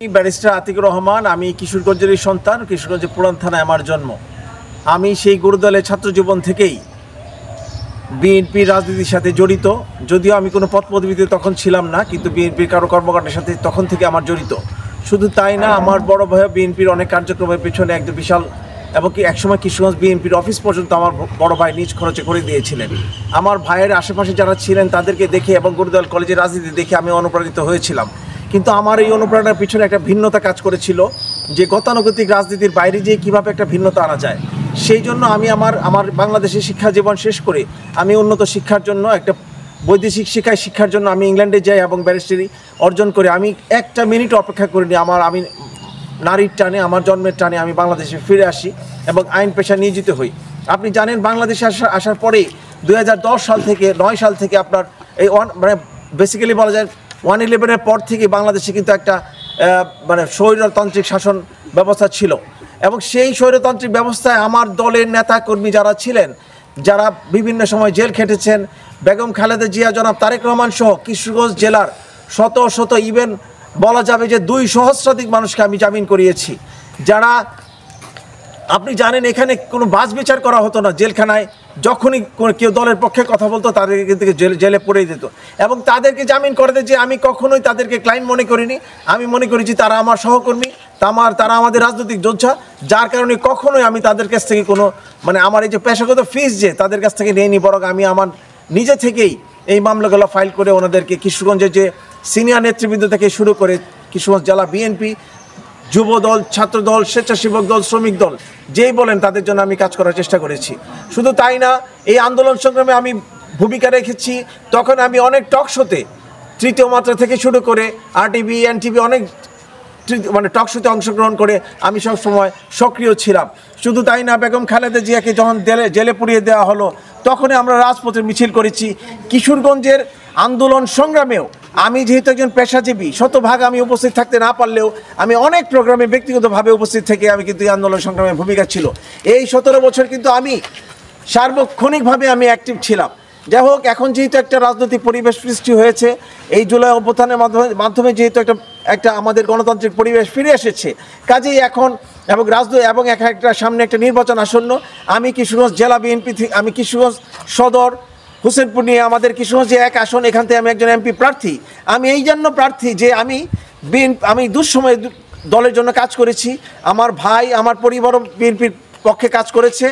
Barrister Atikur Rahman. আমি কিশোরগঞ্জেরই সন্তান। কিশোরগঞ্জের পুরান থানায় আমার জন্ম। আমি সেই গুরুদলের ছাত্র জীবন থেকেই বিএনপির রাজনীতির সাথে জড়িত। যদিও আমি কোনো পদ পদবিতে তখন ছিলাম না, কিন্তু বিএনপির কারো কর্মকাণ্ডের সাথে তখন থেকে আমার জড়িত। শুধু তাই না, আমার বড় ভাই বিএনপির অনেক কার্যক্রমের পেছনে একদম বিশাল, এমনকি একসময় কিশোরগঞ্জ বিএনপির অফিস পর্যন্ত আমার বড় ভাই নিজ খরচে করে দিয়েছিলেন। আমার ভাইয়ের আশেপাশে যারা ছিলেন তাদেরকে দেখে এবং গুরুদল কলেজের রাজনীতি দেখে আমি অনুপ্রাণিত হয়েছিলাম। কিন্তু আমার এই অনুপ্রেরণার পিছনে একটা ভিন্নতা কাজ করেছিল, যে গতানুগতিক রাজনীতির বাইরে যেয়ে কীভাবে একটা ভিন্নতা আনা যায়। সেই জন্য আমি আমার বাংলাদেশের শিক্ষা জীবন শেষ করে আমি উন্নত শিক্ষার জন্য, একটা বৈদেশিক শিক্ষার জন্য আমি ইংল্যান্ডে যাই এবং ব্যারিস্টারি অর্জন করে আমি একটা মিনিট অপেক্ষা করিনি। আমি নারীর টানে, আমার জন্মের টানে আমি বাংলাদেশে ফিরে আসি এবং আইন পেশা নিয়োজিত হই। আপনি জানেন, বাংলাদেশে আসার পরেই 2010 সাল থেকে 9 সাল থেকে আপনার এই বেসিক্যালি বলা যায় 1/11-এর পর থেকে বাংলাদেশে কিন্তু একটা স্বৈরতান্ত্রিক শাসন ব্যবস্থা ছিল। এবং সেই স্বৈরতান্ত্রিক ব্যবস্থায় আমার দলের নেতা কর্মী যারা ছিলেন, যারা বিভিন্ন সময় জেল খেটেছেন, বেগম খালেদা জিয়া, জনাব তারেক রহমান সহ কিশোরগঞ্জ জেলার শত শত, ইভেন বলা যাবে যে 2 সহস্রাধিক মানুষকে আমি জামিন করিয়েছি। যারা, আপনি জানেন, এখানে কোনো বাছ বিচার করা হতো না। জেলখানায় যখনই কেউ দলের পক্ষে কথা বলতো তাদেরকে কিন্তু জেলে পড়িয়ে দিত এবং তাদেরকে জামিন করতে যে আমি কখনোই তাদেরকে ক্লায়েন্ট মনে করিনি। আমি মনে করেছি তারা আমার সহকর্মী, তারা আমাদের রাজনৈতিক যোদ্ধা, যার কারণে কখনোই আমি তাদের কাছ থেকে কোনো আমার এই যে পেশাগত ফিস যে তাদের কাছ থেকে নিইনি, বরং আমি আমার নিজে থেকেই এই মামলাগুলো ফাইল করে ওনাদেরকে কিশোরগঞ্জের যে সিনিয়র নেতৃবৃন্দ থেকে শুরু করে কিশোরগঞ্জ জেলা বিএনপি, যুব দল, ছাত্র দল, স্বেচ্ছাসেবক দল, শ্রমিক দল, যেই বলেন তাদের জন্য আমি কাজ করার চেষ্টা করেছি। শুধু তাই না, এই আন্দোলন সংগ্রামে আমি ভূমিকা রেখেছি। তখন আমি অনেক টক শোতে, তৃতীয় মাত্রা থেকে শুরু করে RTV, NTV, অনেক টক শোতে অংশগ্রহণ করে আমি সব সময় সক্রিয় ছিলাম। শুধু তাই না, বেগম খালেদা জিয়াকে যখন জেলে পুড়িয়ে দেওয়া হলো, তখনই আমরা রাজপথে মিছিল করেছি। কিশোরগঞ্জের আন্দোলন সংগ্রামেও আমি যেহেতু একজন পেশাজীবী, শতভাগ আমি উপস্থিত থাকতে না পারলেও আমি অনেক প্রোগ্রামে ব্যক্তিগতভাবে উপস্থিত থেকে আমি কিন্তু এই আন্দোলন সংগ্রামের ভূমিকা ছিল। এই 17 বছর কিন্তু আমি সার্বক্ষণিকভাবে আমি অ্যাক্টিভ ছিলাম। যাই হোক, এখন যেহেতু একটা রাজনৈতিক পরিবেশ সৃষ্টি হয়েছে, এই জুলাই অভ্যুত্থানের মাধ্যমে যেহেতু একটা আমাদের গণতান্ত্রিক পরিবেশ ফিরে এসেছে, কাজেই এখন এবং একটা সামনে একটা নির্বাচন আসন্ন। আমি কিশোরগঞ্জ জেলা বিএনপি থেকে, আমি কিশোরগঞ্জ সদর হোসেনপুর নিয়ে আমাদের কিশোরগঞ্জ যে 1 আসন, এখান থেকে আমি একজন MP প্রার্থী। আমি এই জন্য প্রার্থী যে আমি দুঃসময়ে দলের জন্য কাজ করেছি। আমার ভাই, আমার পরিবারও বিএনপির পক্ষে কাজ করেছে।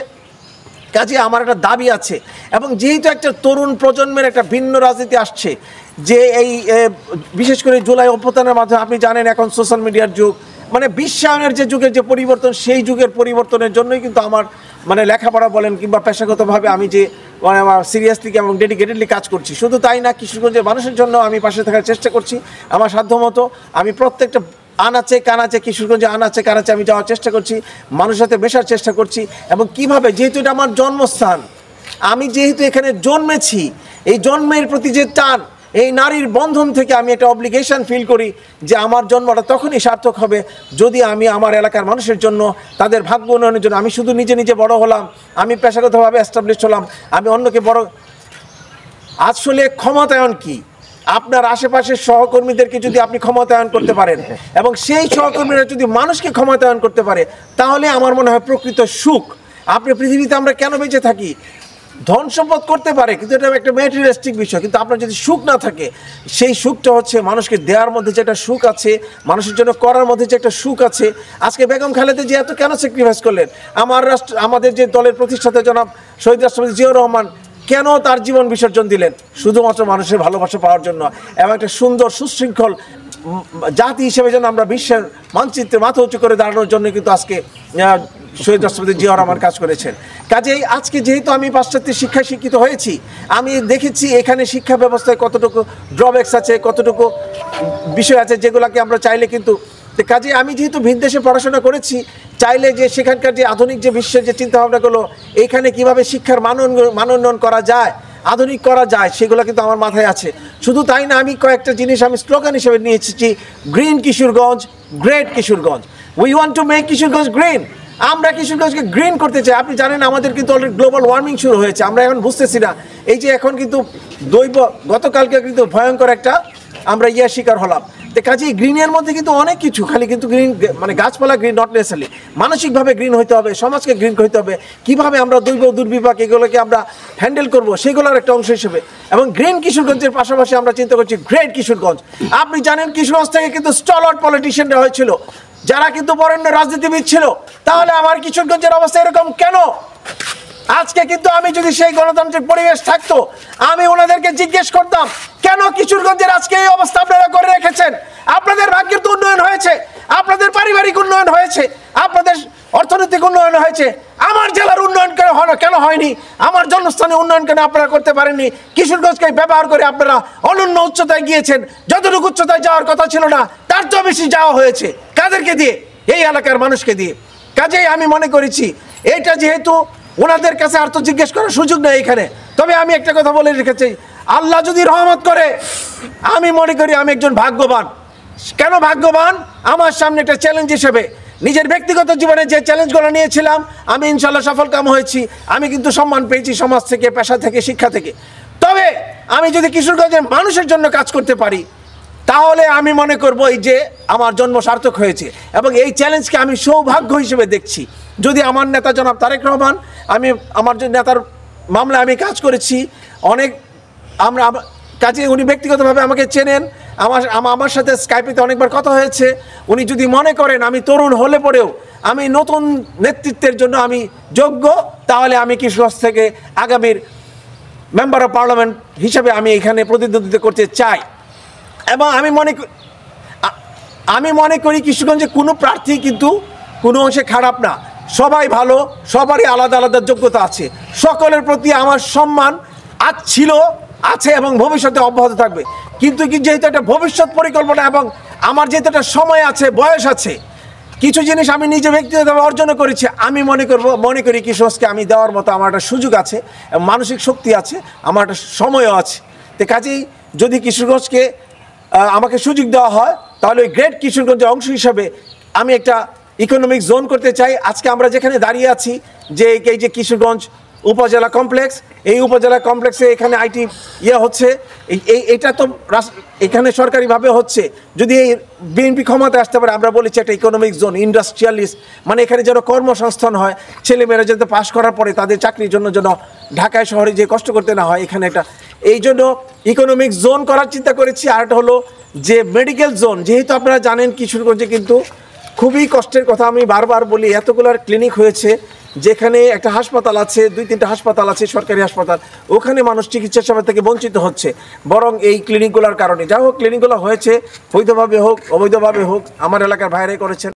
কাজে আমার একটা দাবি আছে, এবং যেহেতু একটা তরুণ প্রজন্মের একটা ভিন্ন রাজনীতি আসছে, যে এই বিশেষ করে জুলাই অভ্যুত্থানের মাধ্যমে আপনি জানেন এখন সোশ্যাল মিডিয়ার যুগ, বিশ্বায়নের যে যুগের যে পরিবর্তন, সেই যুগের পরিবর্তনের জন্যই কিন্তু আমার লেখাপড়া বলেন কিংবা পেশাগতভাবে আমি যে আমার সিরিয়াসলি এবং ডেডিকেটেডলি কাজ করছি। শুধু তাই না, কিশোরগঞ্জের মানুষের জন্য আমি পাশে থাকার চেষ্টা করছি আমার সাধ্যমতো। আমি প্রত্যেকটা আনাচে কানাচে, কিশোরগঞ্জে আনাচে কানাচে আমি যাওয়ার চেষ্টা করছি, মানুষের সাথে মেশার চেষ্টা করছি। এবং কিভাবে, যেহেতু এটা আমার জন্মস্থান, আমি যেহেতু এখানে জন্মেছি, এই জন্মের প্রতি যে টান, এই নারীর বন্ধন থেকে আমি একটা অব্লিগেশন ফিল করি যে আমার জন্মটা তখনই সার্থক হবে যদি আমি আমার এলাকার মানুষের জন্য, তাদের ভাগ্য উন্নয়নের জন্য, আমি শুধু নিজে বড় হলাম, আমি পেশাগতভাবে এস্টাবলিশ হলাম, আমি অন্যকে বড়। আসলে ক্ষমতায়ন কি? আপনার আশেপাশের সহকর্মীদেরকে যদি আপনি ক্ষমতায়ন করতে পারেন এবং সেই সহকর্মীরা যদি মানুষকে ক্ষমতায়ন করতে পারে, তাহলে আমার মনে হয় প্রকৃত সুখ। আপনি পৃথিবীতে আমরা কেন বেঁচে থাকি? ধন সম্পদ করতে পারে, কিন্তু এটা একটা ম্যাটেরিয়ালিস্টিক বিষয়। কিন্তু আপনার যদি সুখ না থাকে, সেই সুখটা হচ্ছে মানুষকে দেওয়ার মধ্যে যে একটা সুখ আছে, মানুষের জন্য করার মধ্যে যে একটা সুখ আছে। আজকে বেগম খালেদা জিয়া এত কেন স্যাক্রিফাইস করলেন? আমাদের যে দলের প্রতিষ্ঠাতা জনাব শহীদ রাষ্ট্রপতি জিয়াউর রহমান কেন তার জীবন বিসর্জন দিলেন? শুধুমাত্র মানুষের ভালোবাসা পাওয়ার জন্য এবং একটা সুন্দর সুশৃঙ্খল জাতি হিসেবে যেন আমরা বিশ্বের মানচিত্রে মাথা উঁচু করে দাঁড়ানোর জন্য কিন্তু আজকে শহীদ রাষ্ট্রপতি জিয়াউর রহমান কাজ করেছেন। কাজেই আজকে যেহেতু আমি পাশ্চাত্যের শিক্ষায় শিক্ষিত হয়েছি, আমি দেখেছি এখানে শিক্ষা ব্যবস্থায় কতটুকু ড্রব্যাকস আছে, কতটুকু বিষয় আছে যেগুলোকে আমরা চাইলে কিন্তু, কাজে আমি যেহেতু ভিনদেশে পড়াশোনা করেছি, চাইলে যে সেখানকার যে আধুনিক যে বিশ্বের যে চিন্তাভাবনাগুলো, এইখানে কিভাবে শিক্ষার মান উন্নয়ন করা যায়, আধুনিক করা যায়, সেগুলো কিন্তু আমার মাথায় আছে। শুধু তাই না, আমি কয়েকটা জিনিস আমি স্লোগান হিসেবে নিয়ে এসেছি, green Kishoreganj, great Kishoreganj. We want to make Kishoreganj green. আমরা কিশোরগঞ্জকে গ্রিন করতে চাই। আপনি জানেন আমাদের কিন্তু অলরেডি গ্লোবাল ওয়ার্মিং শুরু হয়েছে, আমরা এখন বুঝতেছি না। এই যে এখন কিন্তু গতকালকে কিন্তু ভয়ঙ্কর একটা আমরা শিকার হলাম। কাজেই গ্রিনের মধ্যে কিন্তু অনেক কিছু, খালি কিন্তু গ্রিন মানে গাছপালা গ্রিন নট নেসেসারলি, মানসিকভাবে গ্রিন হইতে হবে, সমাজকে গ্রিন হইতে হবে, কীভাবে আমরা দৈব দুর্বিপাক এগুলোকে আমরা হ্যান্ডেল করব সেগুলোর একটা অংশ হিসেবে। এবং গ্রিন কিশোরগঞ্জের পাশাপাশি আমরা চিন্তা করছি গ্রেট কিশোরগঞ্জ। আপনি জানেন কিশোরগঞ্জ থেকে কিন্তু স্টলার্ড পলিটিশিয়ানরা হয়েছিল, যারা কিন্তু বরেণ্য রাজনীতিবিদ ছিল। তাহলে আমার কিশোরগঞ্জের অবস্থা এরকম কেন? আজকে কিন্তু আমি যদি সেই গণতান্ত্রিক পরিবেশ থাকতো, আমি ওনাদেরকে জিজ্ঞেস করতাম, কেন কিশোরগঞ্জের আজকে এই অবস্থা আপনারা করে রেখেছেন? আপনাদের ভাগ্যের তো উন্নয়ন হয়েছে, আপনাদের পারিবারিক উন্নয়ন হয়েছে, আপনাদের অর্থনৈতিক উন্নয়ন হয়েছে, আমার জেলার উন্নয়ন কেন হয়নি? আমার জন্মস্থানে উন্নয়ন কেন আপনারা করতে পারেননি? কিশোরগঞ্জকে ব্যবহার করে আপনারা অনন্য উচ্চতায় গিয়েছেন, যতটুকু উচ্চতায় যাওয়ার কথা ছিল না তার চেয়ে বেশি যাওয়া হয়েছে। কাদেরকে দিয়ে? এই এলাকার মানুষকে দিয়ে। কাজেই আমি মনে করেছি এইটা যেহেতু ওনাদের কাছে আর তো জিজ্ঞেস করার সুযোগ নেই এখানে, তবে আমি একটা কথা বলে রেখেছি, আল্লাহ যদি রহমত করে আমি মনে করি আমি একজন ভাগ্যবান। কেন ভাগ্যবান? আমার সামনে একটা চ্যালেঞ্জ হিসেবে নিজের ব্যক্তিগত জীবনে যে চ্যালেঞ্জগুলো নিয়েছিলাম আমি ইনশাল্লাহ সফলকাম হয়েছি। আমি কিন্তু সম্মান পেয়েছি সমাজ থেকে, পেশা থেকে, শিক্ষা থেকে। তবে আমি যদি কিশোরগঞ্জের মানুষের জন্য কাজ করতে পারি তাহলে আমি মনে করব এই যে আমার জন্ম সার্থক হয়েছে। এবং এই চ্যালেঞ্জকে আমি সৌভাগ্য হিসেবে দেখছি। যদি আমার নেতা জনাব তারেক রহমান, আমি আমার যে নেতার মামলায় আমি কাজ করেছি অনেক, আমরা কাজে উনি ব্যক্তিগতভাবে আমাকে চেনেন, আমার সাথে স্কাইপেতে অনেকবার কথা হয়েছে। উনি যদি মনে করেন আমি তরুণ হলে পরেও আমি নতুন নেতৃত্বের জন্য আমি যোগ্য, তাহলে আমি কিশোরগঞ্জ থেকে আগামীর মেম্বার অফ পার্লামেন্ট হিসাবে আমি এখানে প্রতিদ্বন্দ্বিতা করতে চাই। এবং আমি মনে করি কিশোরগঞ্জে কোনো প্রার্থী কিন্তু কোনো অংশে খারাপ না, সবাই ভালো, সবারই আলাদা আলাদা যোগ্যতা আছে। সকলের প্রতি আমার সম্মান ছিল, আছে এবং ভবিষ্যতে অব্যাহত থাকবে। কিন্তু যেহেতু একটা ভবিষ্যৎ পরিকল্পনা এবং আমার যেহেতু একটা সময় আছে, বয়স আছে, কিছু জিনিস আমি নিজে ব্যক্তিগতভাবে অর্জন করেছি, আমি মনে করি কিশোরগঞ্জকে আমি দেওয়ার মতো আমার একটা সুযোগ আছে, মানসিক শক্তি আছে, আমার একটা সময়ও আছে। তো কাজেই যদি কিশোরগঞ্জকে আমাকে সুযোগ দেওয়া হয় তাহলে ওই গ্রেট কিশোরগঞ্জের অংশ হিসাবে আমি একটা ইকোনমিক জোন করতে চাই। আজকে আমরা যেখানে দাঁড়িয়ে আছি, যে এই যে কিশোরগঞ্জ উপজেলা কমপ্লেক্স, এই উপজেলা কমপ্লেক্সে এখানে আইটি হচ্ছে, এটা তো এখানে সরকারিভাবে হচ্ছে। যদি এই বিএনপি ক্ষমতায় আসতে পারে, আমরা বলেছি একটা ইকোনমিক জোন, ইন্ডাস্ট্রিয়ালিস্ট, মানে এখানে যেন কর্মসংস্থান হয়, ছেলেমেয়েরা যাতে পাশ করার পরে তাদের চাকরির জন্য যেন ঢাকায় শহরে যে কষ্ট করতে না হয়, এখানে একটা এই জন্য ইকোনমিক জোন করার চিন্তা করেছি। আর একটা হলো যে মেডিকেল জোন, যেহেতু আপনারা জানেন কিশোরগঞ্জে কিন্তু খুবই কষ্টের কথা আমি বারবার বলি, এতগুলার ক্লিনিক হয়েছে, যেখানে একটা হাসপাতাল আছে, 2-3টা হাসপাতাল আছে, সরকারি হাসপাতাল, ওখানে মানুষ চিকিৎসা সেবা থেকে বঞ্চিত হচ্ছে বরং এই ক্লিনিকগুলোর কারণে। যা হোক, ক্লিনিকগুলো হয়েছে, বৈধভাবে হোক অবৈধভাবে হোক, আমার এলাকার ভাইরাই করেছেন,